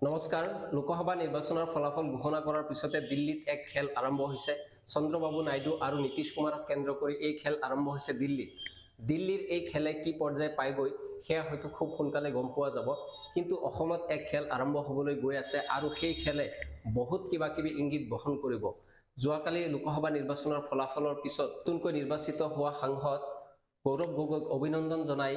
নমস্কাৰ। লোকসভা নিৰ্বাচনৰ ফলাফল ঘোষণা কৰাৰ পিছতে দিল্লীত এক খেল আৰম্ভ হৈছে। চন্দ্ৰবাবু নাইডু আৰু নীতিশ কুমাৰক কেন্দ্ৰ কৰি এই খেল আৰম্ভ হৈছে দিল্লীত। দিল্লীৰ এই খেলে কি পৰ্যায় পায়গৈ সেয়া হয়তো খুব সোনকালে গম পোৱা যাব। কিন্তু অসমত এক খেল আৰম্ভ হ'বলৈ গৈ আছে আৰু সেই খেলে বহুত কিবা কিবি ইংগিত বহন কৰিব। যোৱাকালি লোকসভা নিৰ্বাচনৰ ফলাফলৰ পিছত নতুনকৈ নিৰ্বাচিত হোৱা সাংসদ গৌৰৱ গগৈক অভিনন্দন জনাই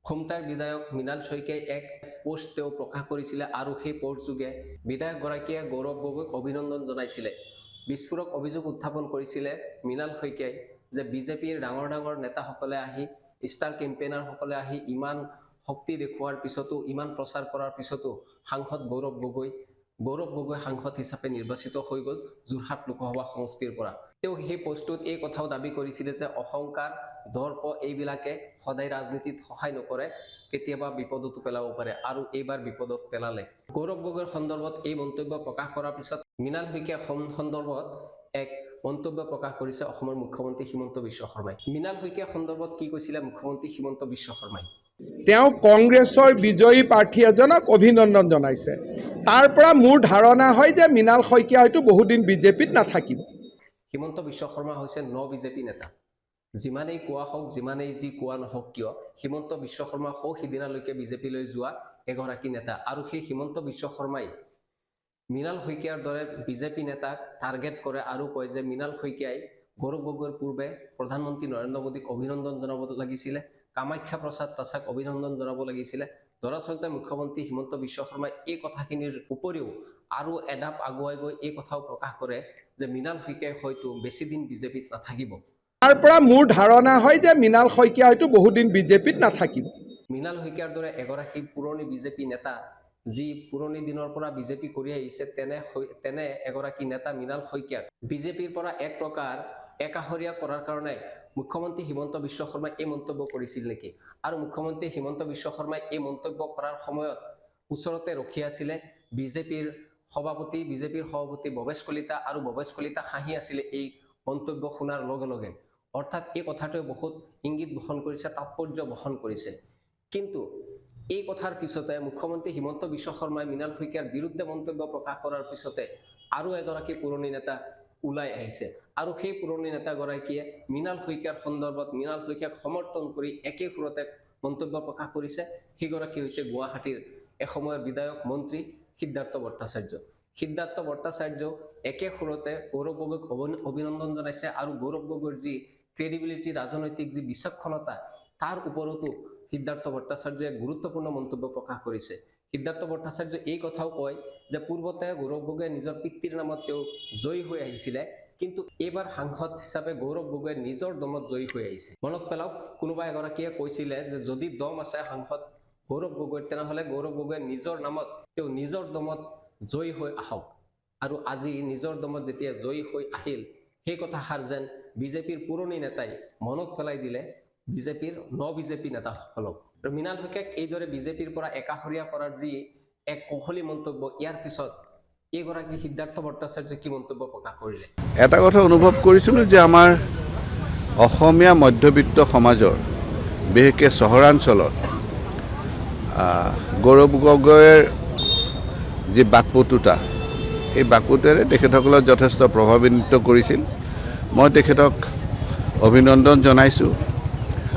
খুমটাইৰ বিধায়ক মৃণাল শইকীয়াই এক পোষ্ট তেওঁ প্ৰকাশ কৰিছিলে আৰু সেই পোষ্টযোগে বিধায়কগৰাকীয়ে গৌৰৱ গগৈক অভিনন্দন জনাইছিলে। বিস্ফোৰক অভিযোগ উত্থাপন কৰিছিলে মৃণাল শইকীয়াই যে বিজেপিৰ ডাঙৰ ডাঙৰ নেতাসকলে আহি ষ্টাৰ কেম্পেইনাৰসকলে আহি ইমান শক্তি দেখুওৱাৰ পিছতো ইমান প্ৰচাৰ কৰাৰ পিছতো সাংসদ গৌৰৱ গগৈ সাংসদ হিচাপে নিৰ্বাচিত হৈ গ'ল যোৰহাট লোকসভা সমষ্টিৰ পৰা। তেওঁ সেই পোষ্টটোত এই কথাও দাবী কৰিছিলে যে অহংকাৰ দৰ্প এইবিলাকে সদায় ৰাজনীতিত সহায় নকৰে, কেতিয়াবা বিপদতো পেলাব পাৰে আৰু এইবাৰ বিপদত পেলালে। গৌৰৱ গগৈৰ সন্দৰ্ভত এই মন্তব্য প্ৰকাশ কৰাৰ পিছত মৃণাল শইকীয়া সন্দৰ্ভত এক মন্তব্য প্ৰকাশ কৰিছে অসমৰ মুখ্যমন্ত্ৰী হিমন্ত বিশ্ব শৰ্মাই। মৃণাল শইকীয়া সন্দৰ্ভত কি কৈছিলে মুখ্যমন্ত্ৰী হিমন্ত বিশ্ব শৰ্মাই? তেওঁ কংগ্ৰেছৰ বিজয়ী প্ৰাৰ্থী এজনক অভিনন্দন জনাইছে। তাৰ পৰা মোৰ ধাৰণা হয় যে মৃণাল শইকীয়া হয়তো বহুদিন বিজেপিত নাথাকিব। হিমন্ত বিশ্ব শৰ্মা হৈছে বিজেপি নেতা। যিমানেই কোৱা হওক, যিমানেই যি কোৱা নহওক কিয়, হিমন্ত বিশ্ব শৰ্মা সিদিনালৈকে বিজেপিলৈ যোৱা এগৰাকী নেতা আৰু সেই হিমন্ত বিশ্ব শৰ্মাই মৃণাল শইকীয়াৰ দৰে বিজেপি নেতাক টাৰ্গেট কৰে আৰু কয় যে মৃণাল শইকীয়াই গৌৰৱ গগৈৰ পূৰ্বে প্ৰধানমন্ত্ৰী নৰেন্দ্ৰ মোদীক অভিনন্দন জনাব লাগিছিলে, কামাখ্যা প্ৰসাদ তাছাক অভিনন্দন জনাব লাগিছিলে। দৰাচলতে মুখ্যমন্ত্ৰী হিমন্ত বিশ্ব শৰ্মাই এই কথাখিনিৰ উপৰিও আৰু এঢাপ আগুৱাই গৈ এই কথাও প্ৰকাশ কৰে যে মৃণাল শইকীয়াই হয়তো বেছি দিন বিজেপিত নাথাকিব। তাৰ পৰা মোৰ ধাৰণা হয় যে মৃণাল শইকীয়া হয়তো বহুদিন বিজেপিত নাথাকিব। মৃণাল শইকীয়াৰ দৰে এগৰাকী পুৰণি বিজেপি নেতা, যি পুৰণি দিনৰ পৰা বিজেপি কৰি আহিছে, তেনে এগৰাকী নেতা মৃণাল শইকীয়াক বিজেপিৰ পৰা এক প্ৰকাৰ একাষৰীয়া কৰাৰ কাৰণে মুখ্যমন্ত্ৰী হিমন্ত বিশ্ব শৰ্মাই এই মন্তব্য কৰিছিল নেকি? আৰু মুখ্যমন্ত্ৰী হিমন্ত বিশ্ব শৰ্মাই এই মন্তব্য কৰাৰ সময়ত ওচৰতে ৰখি আছিলে বিজেপিৰ সভাপতি ভৱেশ কলিতা, আৰু ভৱেশ কলিতা হাঁহি আছিলে এই মন্তব্য শুনাৰ লগে লগে। অৰ্থাৎ এই কথাটোৱে বহুত ইংগিত বহন কৰিছে, তাৎপৰ্য বহন কৰিছে। কিন্তু এই কথাৰ পিছতে মুখ্যমন্ত্ৰী হিমন্ত বিশ্ব শৰ্মাই মৃণাল শইকীয়াৰ বিৰুদ্ধে মন্তব্য প্ৰকাশ কৰাৰ পিছতে আৰু এগৰাকী পুৰণি নেতা ওলাই আহিছে আৰু সেই পুৰণি নেতাগৰাকীয়ে মৃণাল শইকীয়াৰ সন্দৰ্ভত মৃণাল শইকীয়াক সমৰ্থন কৰি একে সুৰতে মন্তব্য প্ৰকাশ কৰিছে। সেইগৰাকী হৈছে গুৱাহাটীৰ এসময়ৰ বিধায়ক মন্ত্ৰী সিদ্ধাৰ্থ ভট্টাচাৰ্য। সিদ্ধাৰ্থ ভট্টাচাৰ্য একে সুৰতে গৌৰৱ গগৈক অভিনন্দন জনাইছে আৰু গৌৰৱ গগৈৰ যি ক্ৰেডিবিলিটি, ৰাজনৈতিক যি বিচক্ষণতা, তাৰ ওপৰতো সিদ্ধাৰ্থ ভট্টাচাৰ্যই গুৰুত্বপূৰ্ণ মন্তব্য প্ৰকাশ কৰিছে। সিদ্ধাৰ্থ ভট্টাচাৰ্য এই কথাও কয় যে পূৰ্বতে গৌৰৱ গগৈয়ে নিজৰ পিতৃৰ নামত তেওঁ জয়ী হৈ আহিছিলে, কিন্তু এইবাৰ সাংসদ হিচাপে গৌৰৱ গগৈয়ে নিজৰ দমত জয়ী হৈ আহিছে। মনত পেলাওক, কোনোবা এগৰাকীয়ে কৈছিলে যে যদি দম আছে সাংসদ গৌৰৱ গগৈৰ, তেনেহ'লে গৌৰৱ গগৈয়ে নিজৰ নামত তেওঁ নিজৰ দমত জয়ী হৈ আহক। আৰু আজি নিজৰ দমত যেতিয়া জয়ী হৈ আহিল, সেই কথাষাৰ যেন বিজেপিৰ পুৰণি নেতাই মনত পেলাই দিলে বিজেপিৰ বিজেপি নেতাসকলক। আৰু মৃণাল শইকীয়াক এইদৰে বিজেপিৰ পৰা একাষৰীয়া কৰাৰ যি এক কৌশলী মন্তব্য, ইয়াৰ পিছত এইগৰাকী সিদ্ধাৰ্থ ভট্টাচাৰ্যই কি মন্তব্য প্ৰকাশ কৰিলে? এটা কথা অনুভৱ কৰিছিলোঁ যে আমাৰ অসমীয়া মধ্যবিত্ত সমাজৰ, বিশেষকৈ চহৰাঞ্চলত গৌৰৱ গগৈৰ যি বাকপটুতা, এই বাকপটুতাৰে তেখেতসকলক যথেষ্ট প্ৰভাৱান্বিত কৰিছিল। মই তেখেতক অভিনন্দন জনাইছোঁ।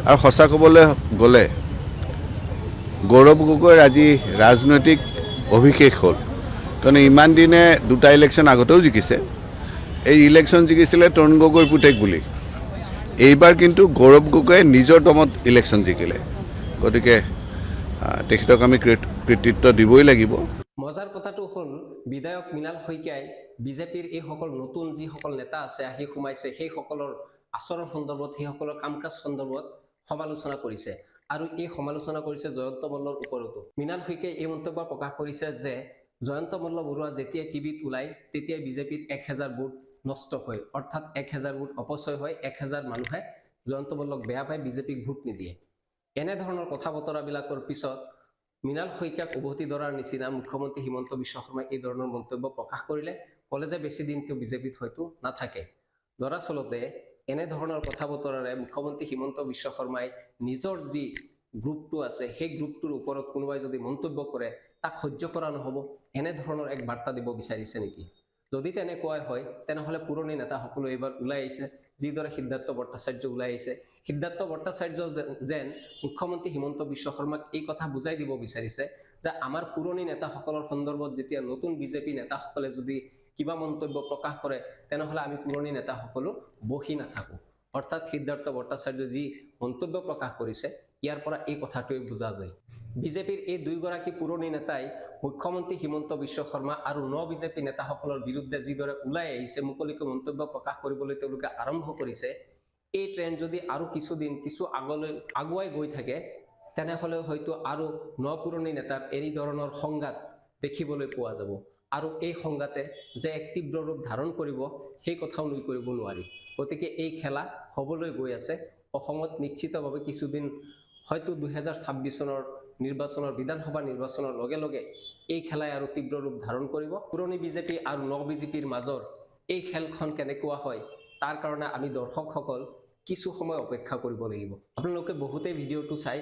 আৰু সঁচা ক'বলৈ গ'লে গৌৰৱ গগৈৰ আজি ৰাজনৈতিক অভিষেক হ'ল, কাৰণ ইমান দিনে দুটা ইলেকশ্যন আগতেও জিকিছে। এই ইলেকশ্যন জিকিছিলে তৰুণ গগৈৰ পুতেক বুলি। এইবাৰ কিন্তু গৌৰৱ গগৈয়ে নিজৰ দমত ইলেকশ্যন জিকিলে। গতিকে তেখেতক আমি কৃতিত্ব দিবই লাগিব। মজাৰ কথাটো হ'ল বিধায়ক মৃণাল শইকীয়াই বিজেপিৰ এইসকল নতুন যিসকল নেতা আছে আহি সোমাইছে, সেইসকলৰ আচৰণ সন্দৰ্ভত, সেইসকলৰ কাম কাজ সন্দৰ্ভত সমালোচনা কৰিছে আৰু এই সমালোচনা কৰিছে জয়ন্ত মল্লৰ ওপৰতো। মৃণাল শইকীয়াই এই মন্তব্য প্ৰকাশ কৰিছে যে জয়ন্ত মল্ল বৰুৱা যেতিয়াই টিভিত ওলায় তেতিয়াই বিজেপিত 1000 ভোট নষ্ট হয়, অৰ্থাৎ 1000 ভোট অপচয় হয়। 1000 মানুহে জয়ন্ত মল্লক বেয়া পায়, বিজেপিক ভোট নিদিয়ে। এনেধৰণৰ কথা বতৰাবিলাকৰ পিছত মৃণাল শইকীয়াক উভতি ধৰাৰ নিচিনা মুখ্যমন্ত্ৰী হিমন্ত বিশ্ব শৰ্মাই এই ধৰণৰ মন্তব্য প্ৰকাশ কৰিলে, ক'লে যে বেছি দিন তেওঁ বিজেপিত হয়তো নাথাকে। দৰাচলতে এনেধৰণৰ কথা বতৰাৰে মুখ্যমন্ত্ৰী হিমন্ত বিশ্ব শৰ্মাই নিজৰ যি গ্ৰুপটো আছে, সেই গ্ৰুপটোৰ ওপৰত কোনোবাই যদি মন্তব্য কৰে, তাক সহ্য কৰা নহ'ব এনেধৰণৰ এক বাৰ্তা দিব বিচাৰিছে নেকি? যদি তেনেকুৱাই হয় তেনেহ'লে পুৰণি নেতাসকলো এইবাৰ ওলাই আহিছে, যিদৰে সিদ্ধাৰ্থ ভট্টাচাৰ্য ওলাই আহিছে। সিদ্ধাৰ্থ ভট্টাচাৰ্য যেন মুখ্যমন্ত্ৰী হিমন্ত বিশ্ব শৰ্মাক এই কথা বুজাই দিব বিচাৰিছে যে আমাৰ পুৰণি নেতাসকলৰ সন্দৰ্ভত যেতিয়া নতুন বিজেপি নেতাসকলে যদি কিবা মন্তব্য প্ৰকাশ কৰে তেনেহ'লে আমি পুৰণি নেতাসকলো বহি নাথাকোঁ। অৰ্থাৎ সিদ্ধাৰ্থ ভট্টাচাৰ্য যি মন্তব্য প্ৰকাশ কৰিছে ইয়াৰ পৰা এই কথাটোৱে বুজা যায়। বিজেপিৰ এই দুয়োগৰাকী পুৰণি নেতাই মুখ্যমন্ত্ৰী হিমন্ত বিশ্ব শৰ্মা আৰু বিজেপি নেতাসকলৰ বিৰুদ্ধে যিদৰে ওলাই আহিছে, মুকলিকৈ মন্তব্য প্ৰকাশ কৰিবলৈ তেওঁলোকে আৰম্ভ কৰিছে, এই ট্ৰেণ্ড যদি আৰু কিছুদিন কিছু আগলৈ আগুৱাই গৈ থাকে তেনেহ'লে হয়তো আৰু পুৰণি নেতাৰ এই ধৰণৰ সংঘাত দেখিবলৈ পোৱা যাব। আৰু এই সংঘাতে যে এক তীব্ৰ ৰূপ ধাৰণ কৰিব সেই কথাও নুই কৰিব নোৱাৰি। গতিকে এই খেলা হ'বলৈ গৈ আছে অসমত নিশ্চিতভাৱে কিছুদিন হয়তো 2026 চনৰ নিৰ্বাচনৰ বিধানসভা নিৰ্বাচনৰ লগে লগে এই খেলাই আৰু তীব্ৰ ৰূপ ধাৰণ কৰিব। পুৰণি বিজেপি আৰু বিজেপিৰ মাজৰ এই খেলখন কেনেকুৱা হয় তাৰ কাৰণে আমি দৰ্শকসকল কিছু সময় অপেক্ষা কৰিব লাগিব। আপোনালোকে বহুতেই ভিডিঅ'টো চাই,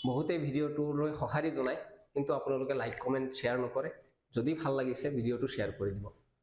বহুতেই ভিডিঅ'টোলৈ সঁহাৰি জনায়, কিন্তু আপোনালোকে লাইক কমেণ্ট শ্বেয়াৰ নকৰে। যদি ভাল লাগিছে ভিডিঅ'টো শ্বেয়াৰ কৰি দিব।